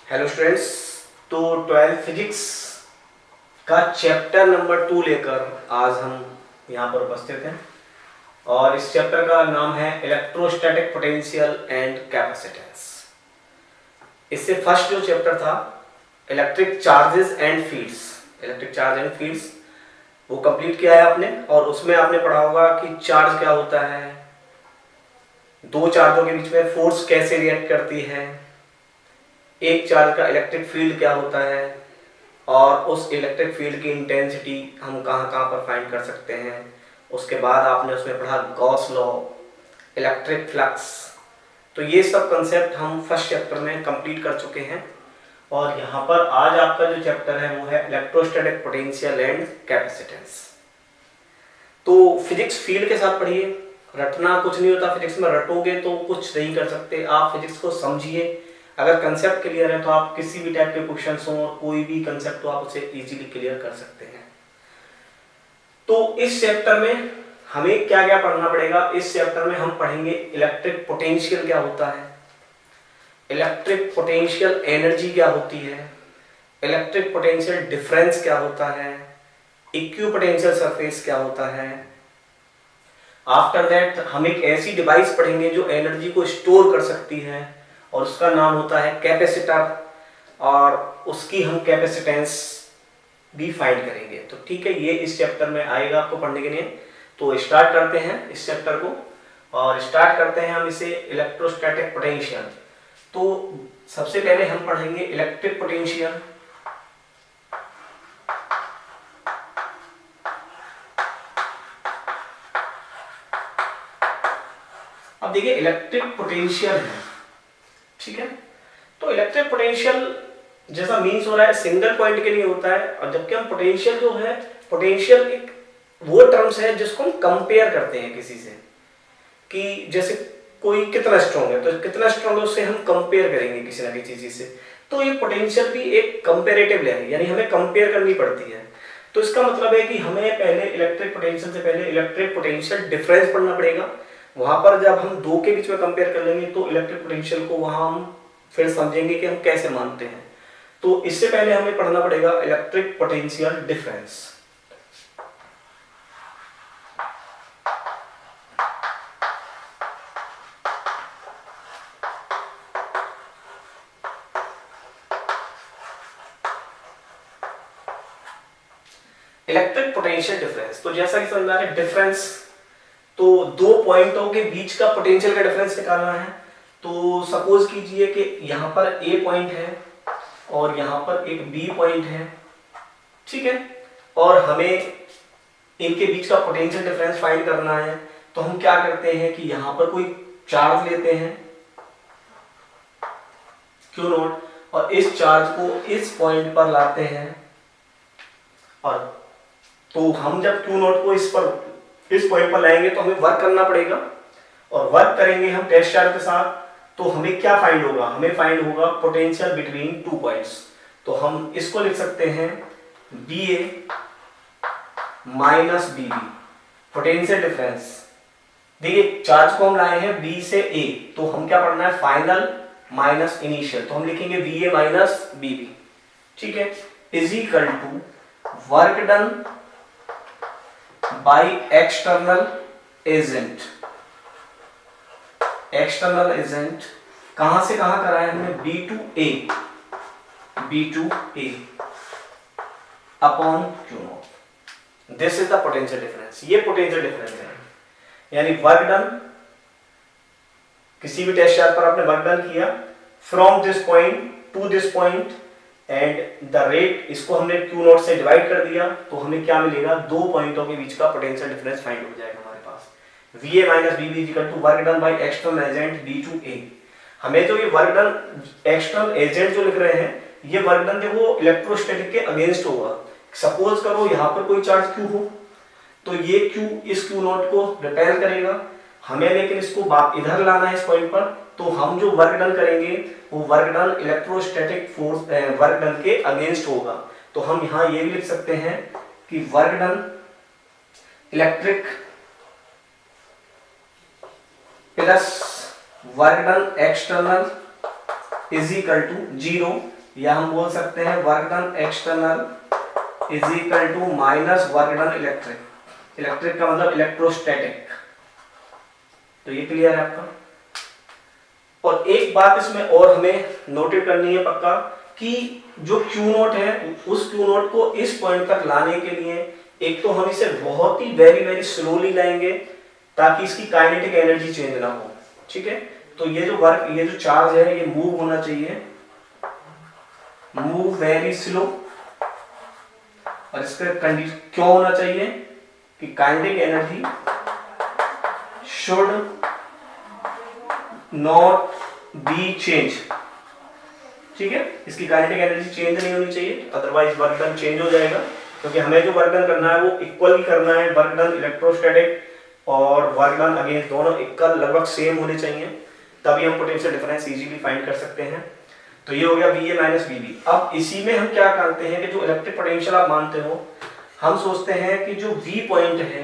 Hello students. तो 12th physics का chapter number 2 लेकर आज हम यहाँ पर उपस्थित हैं और इस चैप्टर का नाम है इलेक्ट्रोस्टैटिक पोटेंशियल एंड कैपेसिटेंस। इससे फर्स्ट जो चैप्टर था इलेक्ट्रिक चार्जेस एंड फील्ड्स वो कंप्लीट किया है आपने और उसमें आपने पढ़ा होगा कि चार्ज क्या होता है, दो चार्जों के बीच में फोर्स कैसे रिएक्ट करती है, एक चार्ज का इलेक्ट्रिक फील्ड क्या होता है और उस इलेक्ट्रिक फील्ड की इंटेंसिटी हम कहाँ कहाँ पर फाइंड कर सकते हैं। उसके बाद आपने उसमें पढ़ा गॉस लॉ, इलेक्ट्रिक फ्लक्स। तो ये सब कंसेप्ट हम फर्स्ट चैप्टर में कंप्लीट कर चुके हैं और यहाँ पर आज आपका जो चैप्टर है वो है इलेक्ट्रोस्टैटिक पोटेंशियल एंड कैपेसिटेंस। तो फिजिक्स फील्ड के साथ पढ़िए, रटना कुछ नहीं होता फिजिक्स में, रटोगे तो कुछ नहीं कर सकते। आप फिजिक्स को समझिए, अगर कंसेप्ट क्लियर है तो आप किसी भी टाइप के क्वेश्चंस हो और कोई भी कंसेप्ट हो आप उसे इजीली क्लियर कर सकते हैं। तो इस चैप्टर में हमें क्या क्या पढ़ना पड़ेगा। इस चैप्टर में हम पढ़ेंगे इलेक्ट्रिक पोटेंशियल क्या होता है, इलेक्ट्रिक पोटेंशियल एनर्जी क्या होती है, इलेक्ट्रिक पोटेंशियल डिफरेंस क्या होता है, इक्विपोटेंशियल सरफेस क्या होता है। आफ्टर दैट हम एक ऐसी डिवाइस पढ़ेंगे जो एनर्जी को स्टोर कर सकती है और उसका नाम होता है कैपेसिटर और उसकी हम कैपेसिटेंस भी फाइंड करेंगे। तो ठीक है, ये इस चैप्टर में आएगा आपको पढ़ने के लिए। तो स्टार्ट करते हैं इस चैप्टर को और स्टार्ट करते हैं हम इसे इलेक्ट्रोस्टैटिक पोटेंशियल। तो सबसे पहले हम पढ़ेंगे इलेक्ट्रिक पोटेंशियल। अब देखिए इलेक्ट्रिक पोटेंशियल है, ठीक है। तो इलेक्ट्रिक पोटेंशियल जैसा मीन्स हो रहा है सिंगल पॉइंट के लिए होता है और जबकि हम पोटेंशियल जो है, पोटेंशियल एक वो टर्म्स है जिसको हम कंपेयर करते हैं किसी से, कि जैसे कोई कितना स्ट्रॉन्ग है तो कितना स्ट्रॉन्ग है उससे हम कंपेयर करेंगे किसी ना किसी चीज से। तो ये पोटेंशियल भी एक कंपेरेटिव है, यानी हमें कंपेयर करनी पड़ती है। तो इसका मतलब है कि हमें पहले इलेक्ट्रिक पोटेंशियल से पहले इलेक्ट्रिक पोटेंशियल डिफरेंस पढ़ना पड़ेगा। वहां पर जब हम दो के बीच में कंपेयर कर लेंगे तो इलेक्ट्रिक पोटेंशियल को वहां हम फिर समझेंगे कि हम कैसे मानते हैं। तो इससे पहले हमें पढ़ना पड़ेगा electric potential difference. Electric potential difference, तो जैसा कि समझ में आ रहा है डिफरेंस, तो दो पॉइंटों के बीच का पोटेंशियल का डिफरेंस निकालना है। तो सपोज कीजिए कि यहां पर ए पॉइंट है और यहां पर एक बी पॉइंट है, ठीक है, और हमें इनके बीच का पोटेंशियल डिफरेंस फाइंड करना है। तो हम क्या करते हैं कि यहां पर कोई चार्ज लेते हैं Q नॉट और इस चार्ज को इस पॉइंट पर लाते हैं और तो हम जब Q नॉट को इस पॉइंट पर लाएंगे तो हमें वर्क करना पड़ेगा और वर्क करेंगे हम टेस्ट चार्ज के साथ। तो हमें क्या फाइंड होगा, हमें फाइंड होगा पोटेंशियल बिटवीन टू पॉइंट्स। तो हम इसको लिख सकते हैं BA minus BB potential difference. देखिए चार्ज को हम लाए हैं B से A, तो हम क्या पढ़ना है फाइनल माइनस इनिशियल, तो हम लिखेंगे BA माइनस BB, ठीक है, is equal to work done by external agent. External agent कहां से कहां करा है हमने, B to A upon Q naught. This is the potential difference, ये पोटेंशियल डिफरेंस है, यानी वर्क डन, किसी भी टेस्ट चार्ज पर आपने वर्क डन किया from this point two this point and the rate, इसको हमने Q नॉट से डिवाइड कर दिया तो हमें क्या मिलेगा, दो पॉइंटों के बीच का पोटेंशियल डिफरेंस फाइंड हो जाएगा हमारे पास। VA minus BB equal to work done by external agent B to A। हमें जो ये वर्क डन एक्सटर्नल एजेंट जो लिख रहे हैं, ये वर्क डन देखो इलेक्ट्रोस्टैटिक के अगेंस्ट होगा। सपोज करो यहाँ पर कोई चार्ज Q हो तो ये Q इस Q नॉट को रिपेल करेगा, हमें लेकिन इसको इधर लाना है इस पॉइंट पर। तो हम जो वर्क डन करेंगे वो work done electrostatic force work done के अगेंस्ट होगा। तो हम यहां ये भी लिख सकते हैं कि work done electric plus work done external is equal to 0, या हम बोल सकते हैं work done external is equal to minus work done electric. Electric का मतलब इलेक्ट्रोस्टैटिक। तो ये क्लियर है आपका। और एक बात इसमें और हमें नोटेट करनी है पक्का, कि जो Q नोट है उस Q नोट को इस पॉइंट तक लाने के लिए एक तो हम इसे बहुत ही वेरी वेरी स्लोली लाएंगे ताकि इसकी काइनेटिक एनर्जी चेंज ना हो। ठीक है, तो ये जो चार्ज है ये मूव होना चाहिए, मूव वेरी स्लो। और इसका कंडीशन क्यों होना चाहिए कि kinetic energy should not be change. ठीक है, इसकी काइनेटिक एनर्जी चेंज नहीं होनी चाहिए, अदरवाइज वर्क डन चेंज हो जाएगा। क्योंकि हमें जो वर्क डन करना है वो इक्वल ही करना है, वर्क डन इलेक्ट्रोस्टैटिक और वर्क डन अगेंस्ट दोनों इक्वल लगभग सेम होने चाहिए, तभी हम पोटेंशियल डिफरेंस इजीली फाइंड कर सकते हैं। तो ये हो गया VA माइनस VB। अब इसी में हम क्या करते हैं कि जो इलेक्ट्रिक पोटेंशियल आप मानते हो, हम सोचते हैं कि जो V पॉइंट है,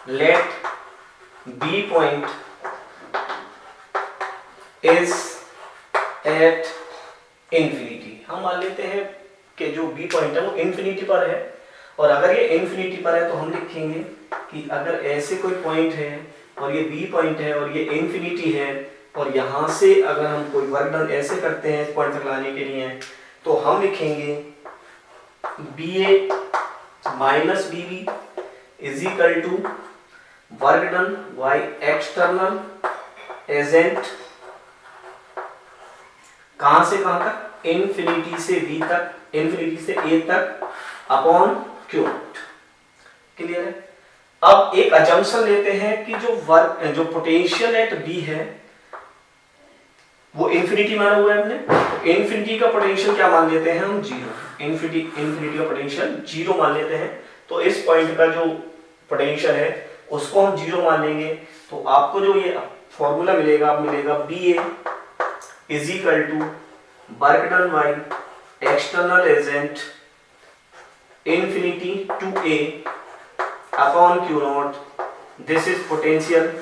let B point is at infinity. हम मान लेते हैं कि जो B पॉइंट है वो इंफिनिटी पर है, और अगर ये इंफिनिटी पर है तो हम लिखेंगे कि अगर ऐसे कोई पॉइंट है और ये B पॉइंट है और ये इंफिनिटी है, और यहां से अगर हम कोई वर्क डन ऐसे करते हैं इस पॉइंट तक लाने के लिए, तो हम लिखेंगे BA minus BB is equal to work done by external agent, कहां से कहां तक, इंफिनिटी से B तक, इंफिनिटी से A तक अपॉन Q नॉट। क्लियर है। अब एक अजम्पशन लेते हैं कि जो पोटेंशियल एट B है वो इंफिनिटी माना हुआ है हमने, तो इंफिनिटी का पोटेंशियल क्या मान लेते हैं हम, जीरो। इंफिनिटी का पोटेंशियल जीरो मान लेते हैं। तो इस पॉइंट का जो पोटेंशियल है उसको हम जीरो मान लेंगे। तो आपको जो ये फॉर्मूला मिलेगा, BA is equal to work done by external agent infinity to A upon Q naught. This is potential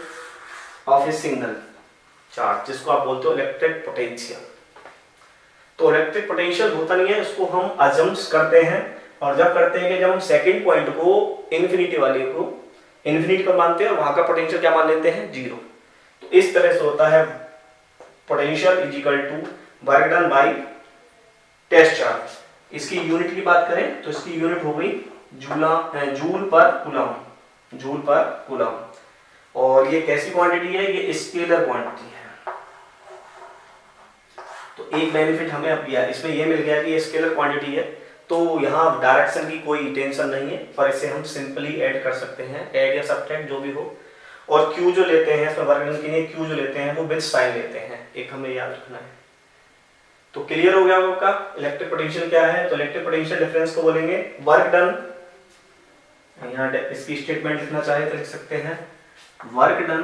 of a single charge, जिसको आप बोलते हो इलेक्ट्रिक पोटेंशियल। तो इलेक्ट्रिक पोटेंशियल होता नहीं है, उसको हम अजम्स करते हैं। और जब करते हैं कि जब हम सेकंड पॉइंट को इंफिनिटी वाले को इंफिनिटी पर मानते हैं और वहां का पोटेंशियल क्या मान लेते हैं, जीरो। तो इस तरह से होता है potential is equal to work done by test charge. इसकी यूनिट की बात करें तो इसकी यूनिट हो गई जूल पर कूलम, जूल पर कूलम। और ये कैसी क्वांटिटी है, ये स्केलर क्वांटिटी है। तो एक बेनिफिट हमें अब इसमें ये मिल गया कि ये स्केलर क्वांटिटी है, तो यहाँ डायरेक्शन की कोई टेंशन नहीं है, पर इसे हम सिंपली ऐड कर सकते हैं, ऐड या सब्ट्रैक्ट जो भी हो। और Q जो लेते हैं इसमें वर्क डन के लिए Q जो लेते हैं वो विद साइन लेते हैं, एक हमें याद रखना है। तो क्लियर हो गया आपका इलेक्ट्रिक पोटेंशियल क्या है। तो इलेक्ट्रिक पोटेंशियल डिफरेंस को बोलेंगे वर्क डन, यहाँ इसकी स्टेटमेंट लिखना चाहे तो लिख सकते हैं work done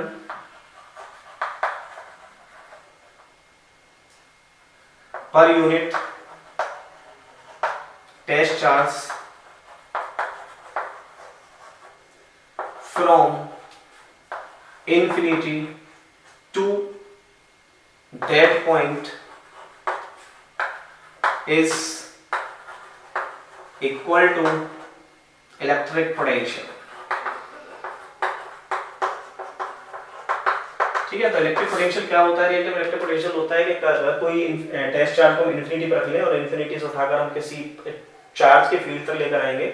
per unit test charge from infinity to that point is equal to electric potential. ठीक है, तो इलेक्ट्रिक पोटेंशियल क्या होता है, इलेक्ट्रिक पोटेंशियल होता है कि अगर कोई टेस्ट चार्ज को इंफिनिटी पर रख लें और इंफिनिटी से उठाकर हम किसी चार्ज के फील्ड तक लेकर आएंगे,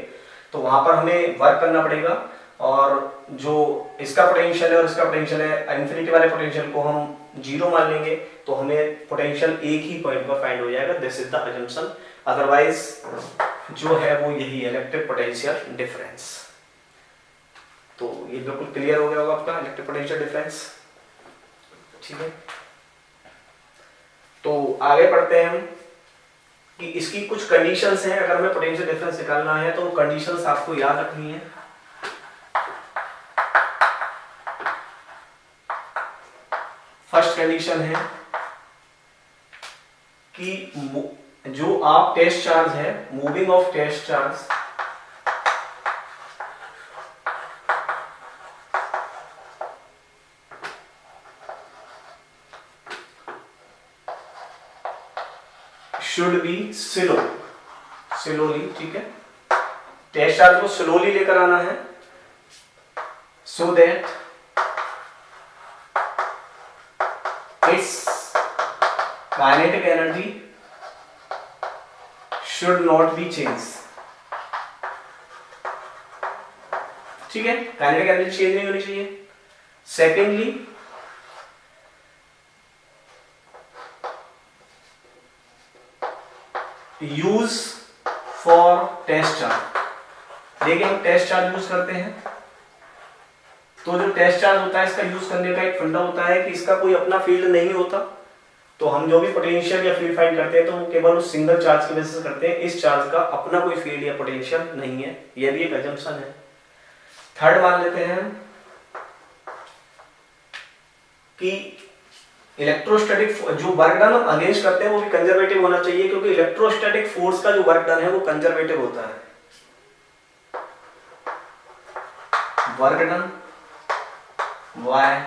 तो वहां पर हमें वर्क करना पड़ेगा। और जो इसका पोटेंशियल है और इसका पोटेंशियल है, इंफिनिटी वाले पोटेंशियल को हम जीरो मान लेंगे, तो हमें पोटेंशियल एक ही पॉइंट पर फाइंड हो जाएगा। This is the assumption, otherwise जो है वो यही है इलेक्ट्रिक पोटेंशियल डिफरेंस। तो ये बिल्कुल क्लियर हो गया होगा आपका इलेक्ट्रिक पोटेंशियल डिफरेंस। ठीक है, तो आगे पढ़ते हैं हम कि इसकी कुछ कंडीशंस हैं। अगर हमें पोटेंशियल डिफरेंस निकालना है तो कंडीशंस आपको याद रखनी है। फर्स्ट कंडीशन है कि जो आप टेस्ट चार्ज है, moving of test charge should be slowly, ठीक है। टेस्ट चार्ज को स्लोली लेकर आना है, so that its kinetic energy should not be change, ठीक है। काइनेटिक एनर्जी चेंज नहीं होनी चाहिए। Secondly, use for test charge. देखिए हम टेस्ट चार्ज यूज करते हैं, तो जो टेस्ट चार्ज होता है इसका यूज करने का एक फंडा होता है कि इसका कोई अपना फील्ड नहीं होता, तो हम जो भी पोटेंशियल या फील्ड फाइंड करते हैं तो वो केवल उस सिंगल चार्ज की वजह से करते हैं। इस चार्ज का अपना कोई फील्ड या पोटेंशियल नहीं है, यह भी एक अजम्पशन है। थर्ड मान लेते हैं कि इलेक्ट्रोस्टैटिक जो वर्क डन हम अगेंस्ट करते हैं वो भी कंजर्वेटिव होना चाहिए, क्योंकि इलेक्ट्रोस्टैटिक फोर्स का जो वर्क डन है वो कंजर्वेटिव होता है। Work done by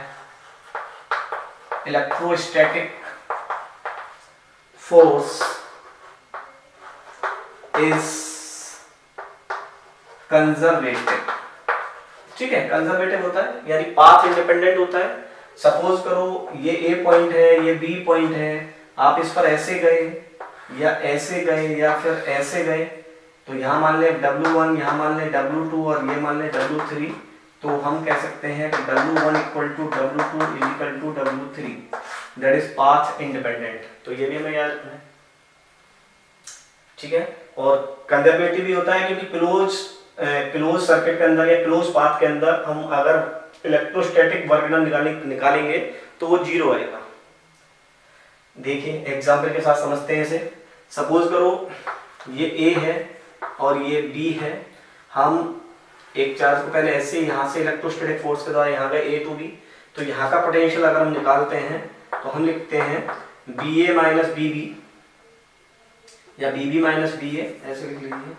electrostatic force is conservative, ठीक है। कंजर्वेटिव होता है यानी पाथ इंडिपेंडेंट होता है। सपोज करो ये ए पॉइंट है, ये बी पॉइंट है, आप इस पर ऐसे गए या ऐसे गए या फिर ऐसे गए, तो यहां मान ले W1, यहां मान ले W2 और ये मान ले W3, तो हम कह सकते हैं कि W1 equal to W2 equal to W3, that is path independent. तो ये भी हमें याद रखना है, ठीक है। और कंजर्वेटिव भी होता है क्योंकि क्लोज सर्किट के अंदर या क्लोज पाथ के अंदर हम अगर इलेक्ट्रोस्टैटिक वर्क डन निकालेंगे तो वो जीरो आएगा। देखिए एग्जांपल के साथ समझते हैं इसे। सपोज करो ये ए है और ये बी है, हम एक चार्ज को पहले ऐसे यहां से इलेक्ट्रोस्टैटिक फोर्स के द्वारा यहाँ गए ए टू बी, तो यहाँ का पोटेंशियल अगर हम निकालते हैं तो हम लिखते हैं B A minus B B या B B minus B A, ऐसे लिख लीजिए,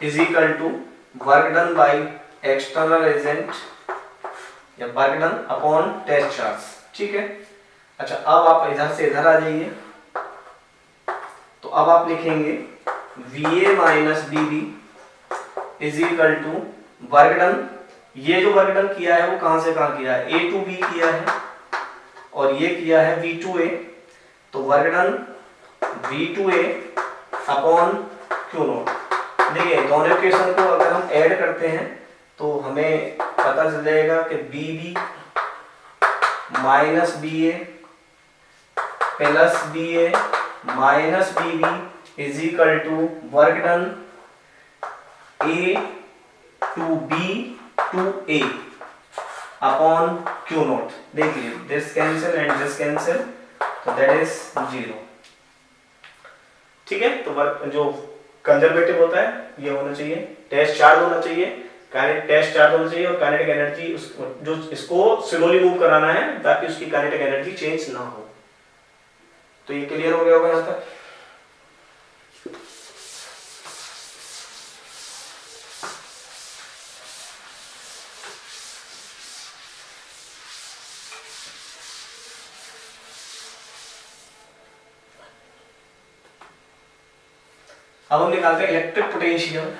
is equal to work done by external agent या work done upon test charge, ठीक है। अच्छा अब आप इधर से इधर आ जाइए, तो अब आप लिखेंगे V A minus B B is equal to work done, ये जो वर्क डन किया है वो कहां से कहां किया है, ए टू बी किया है और ये किया है वी टू ए, तो work done V to A upon Q naught. देखिए दोनों इक्वेशन को अगर हम ऐड करते हैं तो हमें पता चल जाएगा कि B B minus B A plus B A minus B B is equal to work done A to B to A upon Q naught. देखिए this cancel and this cancel, तो दैट इज जीरो, ठीक है। तो work जो conservative होता है ये होना चाहिए, टेस्ट चार्ज होना चाहिए, टेस्ट चार्ज होना चाहिए और काइनेटिक एनर्जी जो इसको स्लोली मूव कराना है ताकि उसकी काइनेटिक एनर्जी चेंज ना हो। तो ये क्लियर हो गया होगा यहां तक। अब हम निकालते हैं electric potential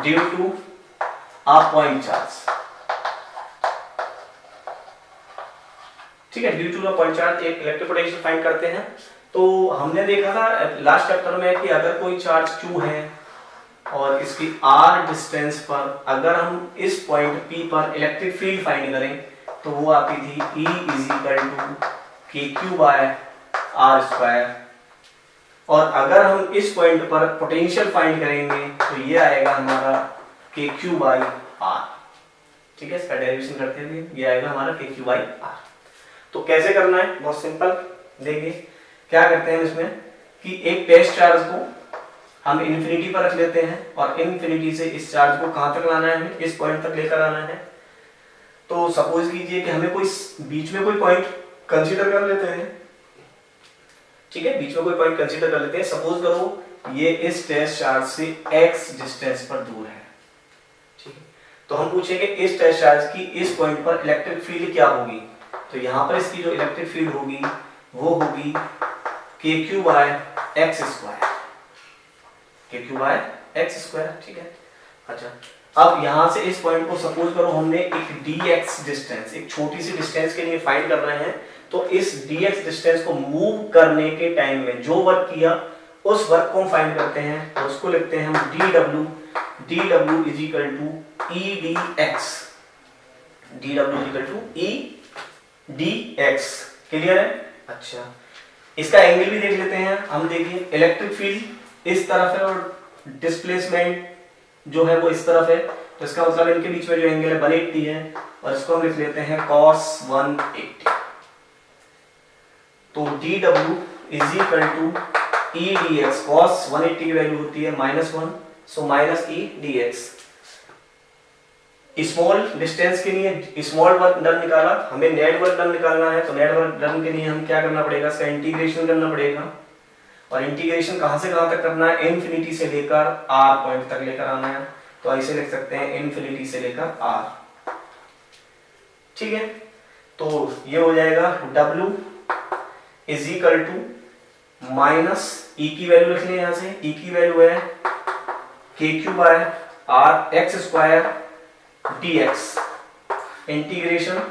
due to a point charge, ठीक है। Due to a point charge एक इलेक्ट्रिक पोटेंशियल फाइंड करते हैं। तो हमने देखा था लास्ट चैप्टर में कि अगर कोई चार्ज Q है और इसकी R डिस्टेंस पर अगर हम इस पॉइंट P पर इलेक्ट्रिक फील्ड फाइंड करें तो वो आती थी E is equal to KQ by R square, और अगर हम इस पॉइंट पर पोटेंशियल फाइंड करेंगे तो ये आएगा हमारा KQ बाई R, ठीक है। इसका डेरिवेशन करते हुए ये आएगा हमारा KQ बाई R। तो कैसे करना है, बहुत सिंपल। देखिए क्या करते हैं इसमें कि एक टेस्ट चार्ज को हम इन्फिनिटी पर रख लेते हैं और इन्फिनिटी से इस चार्ज को कहां तक लाना है, हमें इस पॉइंट तक लेकर आना है। तो सपोज कीजिए कि हमें कोई बीच में कोई पॉइंट कंसीडर कर लेते हैं, ठीक है। बीच में कोई पॉइंट कंसीडर कर लेते हैं। सपोज करो ये इस टेस्ट चार्ज से x डिस्टेंस पर दूर है, ठीक है। तो हम पूछेंगे इस टेस्ट चार्ज की इस पॉइंट पर इलेक्ट्रिक फील्ड क्या होगी। तो यहाँ पर इसकी जो इलेक्ट्रिक फील्ड होगी वो होगी KQ by x square, KQ by x square. ठीक है। अच्छा, अब यहाँ से इस पॉइंट को सपोज करो हमने एक dx डिस्टेंस, एक छोटी सी डिस्टेंस के लिए फाइंड कर रहे हैं, तो इस dx डिस्टेंस को मूव करने के टाइम में जो वर्क किया उस वर्क को हम फाइंड करते हैं, तो उसको लिखते हैं हम dw is equal to EDX, dw is equal to EDX। Clear है। अच्छा, इसका एंगल भी देख लेते हैं हम। देखिए इलेक्ट्रिक फील्ड इस तरफ है और डिस्प्लेसमेंट जो है वो इस तरफ है, तो इसका मतलब इनके बीच में जो एंगल है 180 है, और इसको हम लिख लेते हैं cos 180। तो dw is equal to EDX, cos 180 की वैल्यू होती है -1, सो -EDX। स्मॉल डिस्टेंस के लिए स्मॉल वर्क डन निकाला, हमें नेट वर्क डन निकालना है, तो नेट वर्क डन के लिए हम क्या करना पड़ेगा, इसका इंटीग्रेशन करना पड़ेगा। और इंटीग्रेशन कहां से कहां तक करना है, इन्फिनिटी से लेकर r पॉइंट तक लेकर आना है, तो ऐसे लिख सकते हैं इन्फिनिटी से लेकर r। ठीक है। तो ये हो जाएगा w is equal to minus e की वैल्यू लिख लें, यहां से e की वैल्यू है KQ by r x square dx, integration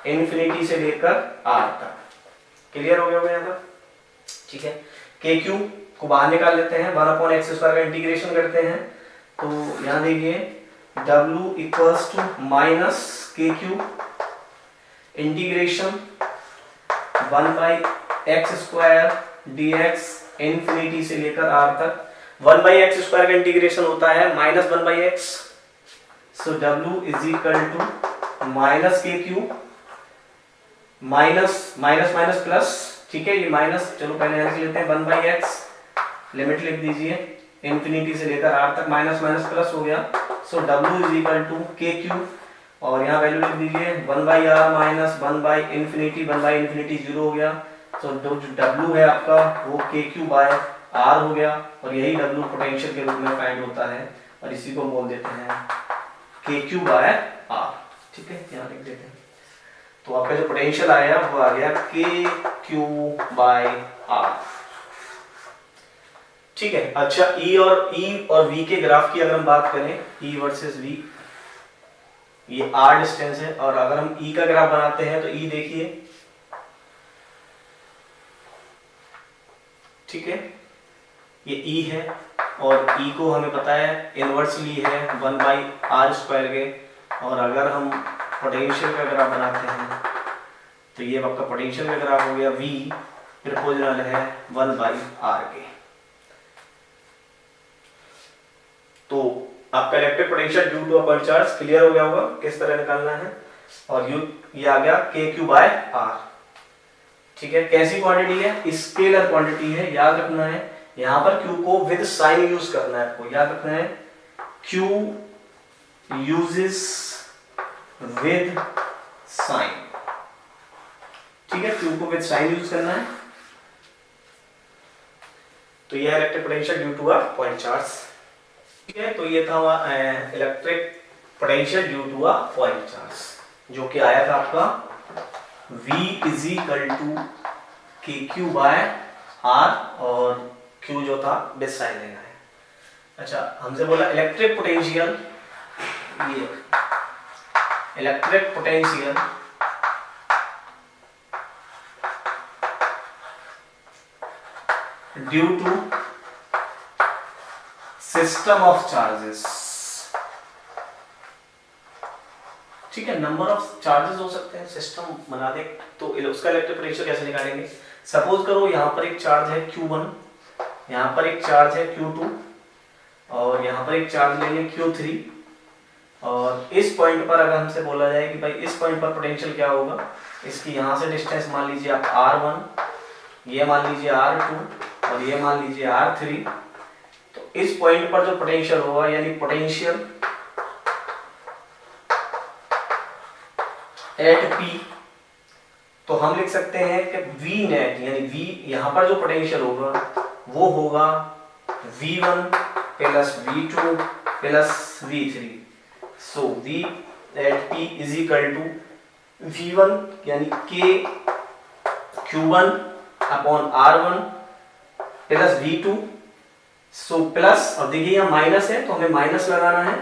infinity से लेकर r तक। क्लियर हो गया यहाँ तक। ठीक है। KQ को बाहर निकाल लेते हैं, 1/x स्क्वायर का इंटीग्रेशन करते हैं, तो यहाँ देखिए w equals to minus KQ integration 1/x square dx infinity से लेकर r तक। 1/x स्क्वायर का इंटीग्रेशन होता है -1/x, so w is equal to minus KQ minus minus minus plus. ठीक है, ये माइनस, चलो पहले यहाँ से लेते हैं 1/x, लिमिट लिख दीजिए इन्फिनिटी से लेकर r तक, माइनस माइनस प्लस हो गया, so w is equal to KQ, और यहाँ वैल्यू लिख दीजिए 1/r माइनस 1/इन्फिनिटी, 1/इन्फिनिटी 0 हो गया, तो जो w है आपका वो KQ बाय r हो गया, और यही w पोटेंशियल के रूप में फाइंड होता है, और इसी को बोल देते हैं KQ बाय r। ठीक है, यहाँ लिख देते हैं, तो आपका जो पोटेंशियल आया वो आ गया KQ बाय r। ठीक है। अच्छा, E और V के ग्राफ की अगर हम बात करें, E वर्सेस V, ये r डिस्टेंस है, और अगर हम E का ग्राफ बनाते हैं तो E देखिए, ठीक है, ये E है, और E को हमें पता है इनवर्सली है 1/r स्क्वायर के, और अगर हम पोटेंशियल का ग्राफ बनाते हैं तो ये आपका पोटेंशियल का ग्राफ हो गया, V प्रोपोर्शनल है 1/r के। तो आपका electric potential due to a point charge clear हो गया होगा किस तरह निकालना है, और ये आ गया KQ बाय r। ठीक है, कैसी क्वांटिटी है, स्केलर क्वांटिटी है, याद रखना है, यहां पर Q को विद साइन यूज करना है, आपको याद रखना है Q यूजेस विद साइन। ठीक है, Q को विद साइन यूज करना है। तो यह electric potential due to a point charge. ठीक है, तो ये था electric potential due to a point charge, जो कि आया था आपका V is equal to KQ by r, और Q जो था विद साइन लेना है। अच्छा, हमसे बोला इलेक्ट्रिक पोटेंशियल, ये electric potential due to system of charges. ठीक है, नंबर ऑफ चार्जेस हो सकते हैं, सिस्टम बना दे तो उसका इलेक्ट्रिक पोटेंशियल कैसे निकालेंगे। सपोज करो यहाँ पर एक चार्ज है Q1, यहाँ पर एक चार्ज है Q2, और यहाँ पर एक चार्ज ले लें Q3, और इस पॉइंट पर अगर हमसे बोला जाए कि भाई इस पॉइंट पर पोटेंशियल क्या होगा, इसकी यहाँ से डिस्टेंस मान लीजिए आप R1, ये मान लीजिए R2, और ये मान लीजिए R3, तो इस पॉइंट पर जो पोटेंशियल होगा, यानी पोटेंशियल एट P, तो हम लिख सकते हैं कि V नेट, यानी V यहाँ पर जो पोटेंशियल होगा वो होगा V1 plus V2 plus V3, so V at P is equal to V1 यानी K Q1 upon R1 plus V2। So plus, अब देखिए यहाँ माइनस है तो हमें माइनस लगाना है,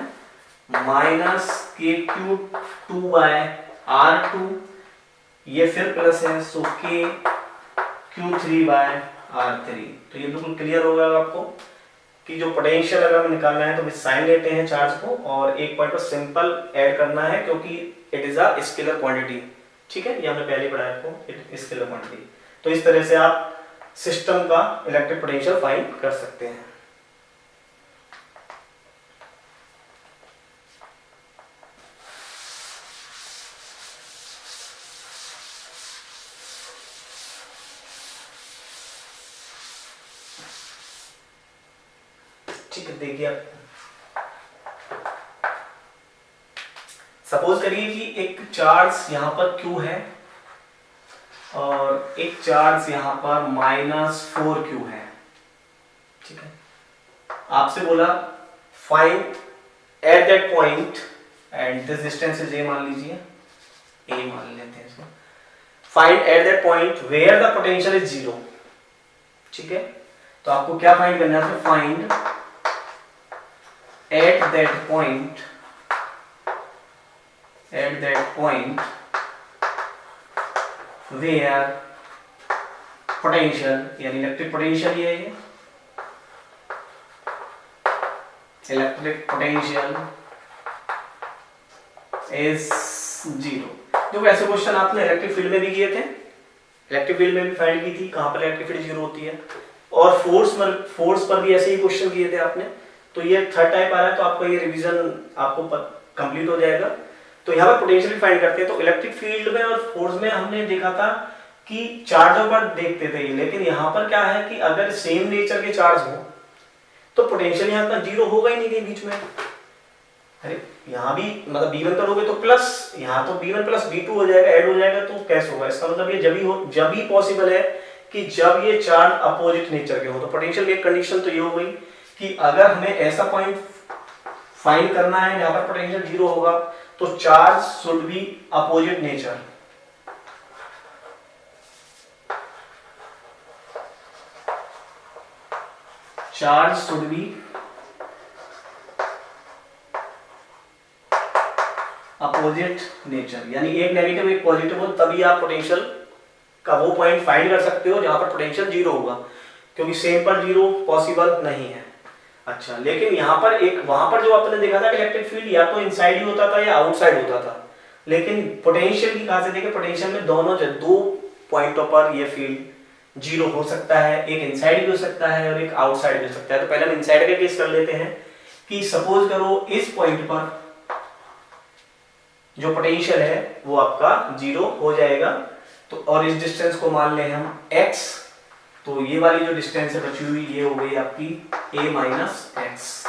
माइनस KQ2 बाय R2, ये फिर प्लस है, सो KQ3 बाय R3। तो ये बिल्कुल क्लियर होगा आपको कि जो पोटेंशियल अगर हमें निकालना है तो हम साइन लेते हैं चार्ज को और एक पॉइंट पर सिंपल ऐड करना है क्योंकि it is a scalar quantity. ठीक है, ये हमने पहले पढ़ा है आपको, स्केलर क्वांटिटी। तो इस तरह से आप सिस्टम का इलेक्ट्रिक पोटेंशियल फाइंड कर सकते हैं। ठीक है, देखिए आप सपोज करिए कि एक चार्ज यहां पर Q है और एक चार्ज यहां पर -4Q है। ठीक है, आपसे बोला find at that point and this distance is A, मान लीजिए A मान लेते हैं इसको। Find at that point where the potential is 0। ठीक है, तो आपको क्या फाइंड करना है, find at that point where potential यानी इलेक्ट्रिक पोटेंशियल ही है ये, इलेक्ट्रिक पोटेंशियल इज 0। जो ऐसे क्वेश्चन आपने इलेक्ट्रिक फील्ड में भी किए थे, इलेक्ट्रिक फील्ड में भी फाइंड की थी कहां पर इलेक्ट्रिक फील्ड 0 होती है, और फोर्स पर भी ऐसे ही क्वेश्चन किए थे आपने। तो ये थर्ड टाइप आ रहा है तो आपका ये रिवीजन आपको कंप्लीट हो जाएगा। तो यहाँ पर पोटेंशियल फाइंड करते हैं, तो इलेक्ट्रिक फील्ड में और फोर्स में हमने देखा था कि चार्जों पर देखते थे, लेकिन यहाँ पर क्या है कि अगर सेम नेचर के चार्ज हो तो पोटेंशियल यहाँ का 0 होगा ही नहीं कहीं बीच में। अरे यहाँ भी मतलब B1 करोगे तो प्लस, यहाँ तो B1 प्लस B2 हो जाएगा, ऐड हो जाएगा, तो कैसे होगा? इसका मतलब ये जब ही पॉसिबल है कि जब ये चार्ज अपोजिट नेचर के हो। तो पोटेंशियल की एक कंडीशन तो ये हो गई कि अगर हमें ऐसा पॉइंट फाइंड करना है जहां पर पोटेंशियल 0 होगा तो charge should be opposite nature. Charge should be opposite nature, यानी एक नेगेटिव एक पॉजिटिव हो, तभी आप पोटेंशियल का वो पॉइंट फाइंड कर सकते हो जहां पर पोटेंशियल 0 होगा, क्योंकि सेम पर 0 पॉसिबल नहीं है। अच्छा, लेकिन यहाँ पर एक वहां पर जो आपने देखा था कि इलेक्ट्रिक फील्ड या तो इनसाइड ही होता था या आउटसाइड होता था, लेकिन पोटेंशियल की कहां से देखें, पोटेंशियल में दोनों दो पॉइंटों पर ये फील्ड 0 हो सकता है, एक इनसाइड भी हो सकता है और एक आउटसाइड भी हो सकता है। तो पहले हम इनसाइड का केस कर लेते हैं कि सपोज करो इस पॉइंट पर जो पोटेंशियल है वो आपका 0 हो जाएगा, तो और इस डिस्टेंस को मान लें हम x, तो ये वाली जो डिस्टेंस है बची हुई ये हो गई आपकी a माइनस एक्स।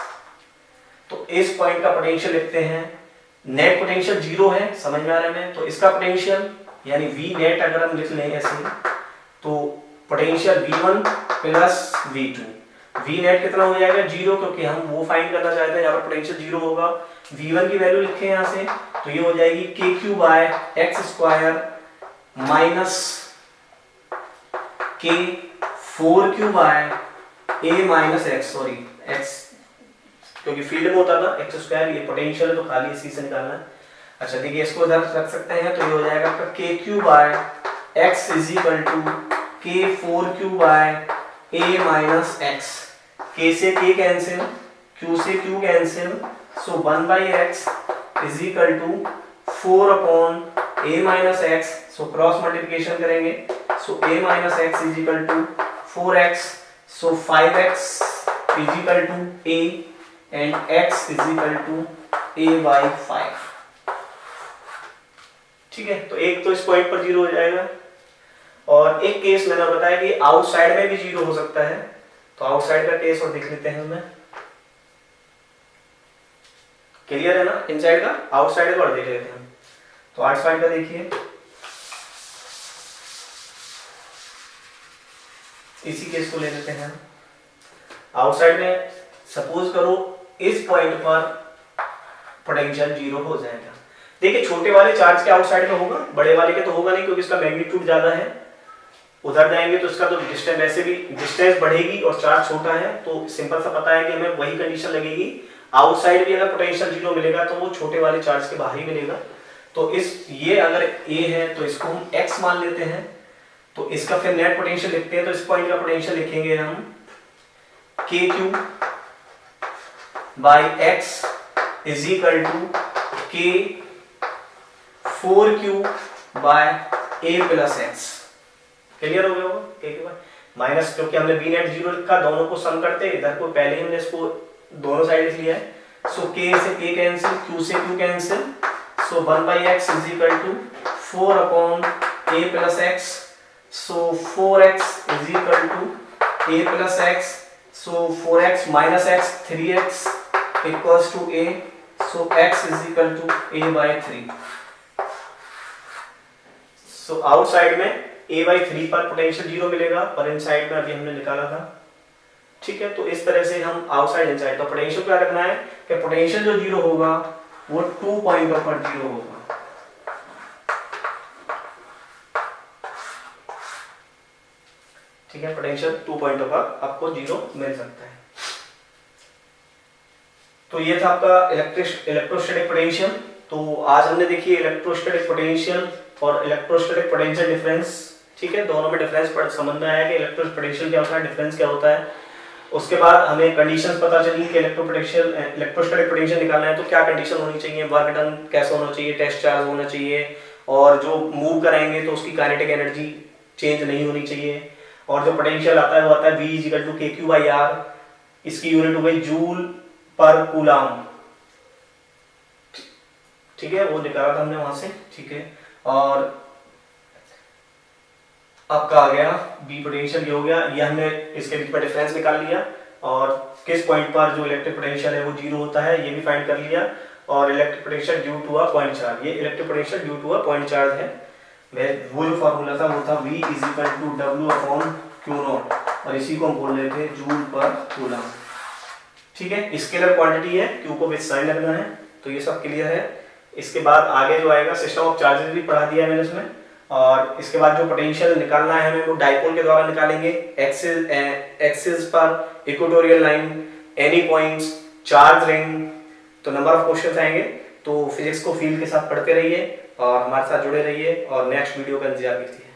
तो इस पॉइंट का पोटेंशियल लिखते हैं, नेट पोटेंशियल 0 है, समझ में आ रहा है? तो इसका पोटेंशियल यानी v नेट अगर हम लिख लें ऐसे, तो potential v1 plus v2, v net कितना हो जाएगा 0, क्योंकि हम वो फाइंड करना चाहते हैं यहाँ पर पोटेंशियल 0 होगा। v1 की वैल्यू लिखे यहाँ से, तो ये हो जाएगी kq by x square minus k 4q by a minus x, sorry x क्योंकि फील्ड में होता था एक्स स्क्वायर, ये पोटेंशियल है तो खाली इसी से निकालना है। अच्छा देखिए, इसको इधर रख सकते हैं, तो ये हो जाएगा आपका kq by x is equal to k 4q by a minus x. k से k कैंसिल, q से q cancel, so 1 by x is equal to 4 upon a minus x, so cross multiplication करेंगे, so a minus x is equal to 4x, so 5x is equal to a and x is equal to a by 5। ठीक है, तो एक तो इस point पर 0 हो जाएगा, और एक केस मैंने बताया कि आउटसाइड में भी 0 हो सकता है, तो आउटसाइड का केस और देख लेते हैं हमें। क्लियर है ना? इनसाइड का आउटसाइड का और देख लेते हैं। तो आउटसाइड का देखिए, इसी केस को ले लेते हैं। आउटसाइड में सपोज करो इस पॉइंट पर पोटेंशियल जीरो हो जाएगा। देखिए छोटे वाले चार्ज के आउटसाइड में होगा, बड़े वाले के तो होगा नहीं क्योंकि इसका मैग्नीट्यूड ज्यादा है। उधर जाएंगे तो इसका तो डिस्टेंस वैसे भी डिस्टेंस बढ़ेगी और चार्ज छोटा है, तो सिंपल सा पता है कि हमें वही कंडीशन लगेगी। आउटसाइड भी अगर पोटेंशियल जीरो मिलेगा तो वो छोटे वाले चार्ज के बाहर ही मिलेगा। तो इस ये अगर ए है तो इसको हम x मान लेते हैं, तो इसका फिर नेट पोटेंशियल लिखते हैं। तो इस पॉइंट का पोटेंशियल लिखेंगे हम KQ by x is equal to K 4Q by A plus x। Clear हो गया होगा? K माइनस, क्योंकि हमने बी नेट जीरो लिखा, दोनों को सम करते, इधर को पहले हमने इसको दोनों साइड लिख लिया है। सो K से K कैंसिल, Q से Q cancel, so 1 by x is equal to 4 upon A plus x। So 4x is equal to A plus x, so 4x minus x 3x equals to A, so x is equal to A by 3। So outside में A by 3 पर potential zero मिलेगा और inside में अभी हमने निकाला था। ठीक है, तो इस तरह से हम आउटसाइड इनसाइड, तो पोटेंशियल क्या रखना है कि पोटेंशियल जो जीरो होगा वो 2 पॉइंटों पर जीरो होगा। ठीक है, पोटेंशियल 2 पॉइंटों पर आपको जीरो मिल सकता है। तो ये था आपका इलेक्ट्रोस्टैटिक पोटेंशियल। तो आज हमने देखी इलेक्ट्रोस्टैटिक पोटेंशियल और इलेक्ट्रोस्टैटिक पोटेंशियल डिफरेंस। ठीक है, दोनों में डिफरेंस समझ में आया कि इलेक्ट्रिक पोटेंशियल क्या होता है, डिफरेंस क्या होता है। उसके बाद हमें कंडीशंस पता चली कि इलेक्ट्रोस्टैटिक पोटेंशियल निकालना है तो क्या कंडीशन होनी चाहिए, वर्क डन कैसा होना चाहिए, टेस्ट चार्ज होना चाहिए, और जो मूव कराएंगे तो उसकी काइनेटिक एनर्जी चेंज नहीं होनी चाहिए। और जो पोटेंशियल आता है वो आता है V equal to KQ by R, इसकी यूनिट हो गई जूल पर कूलम। ठीक है, वो निकाला था हमने वहां से। ठीक है, और आपका आ गया बी पोटेंशियल, ये हो गया, ये हमने इसके बीच में डिफरेंस निकाल लिया, और किस पॉइंट पर जो इलेक्ट्रिक पोटेंशियल है वो जीरो होता है ये भी फाइंड कर लिया। और electric potential due to a point charge, ये electric potential due to a point charge है। वो जो फार्मूला था वो था V is equal to W upon Q0, और इसी को हम बोल रहे थे जूल पर कूलम। ठीक है, स्केलर क्वांटिटी है, Q को विद साइन लगना है, तो ये सब क्लियर है। इसके बाद आगे जो आएगा सिस्टम ऑफ चार्जेस भी पढ़ा दिया है मैंने इसमें। और इसके बाद जो पोटेंशियल निकालना है हमें वो डाइपोल के द्वारा निकालेंगे, एक्सिस पर equatorial line, any points, charge ring. तो नंबर ऑफ क्वेश्चंस आएंगे, तो फिजिक्स को फील्ड के साथ पढ़ते रहिए और हमारे साथ जुड़े रहिए, और नेक्स्ट वीडियो का इंतजार कीजिए।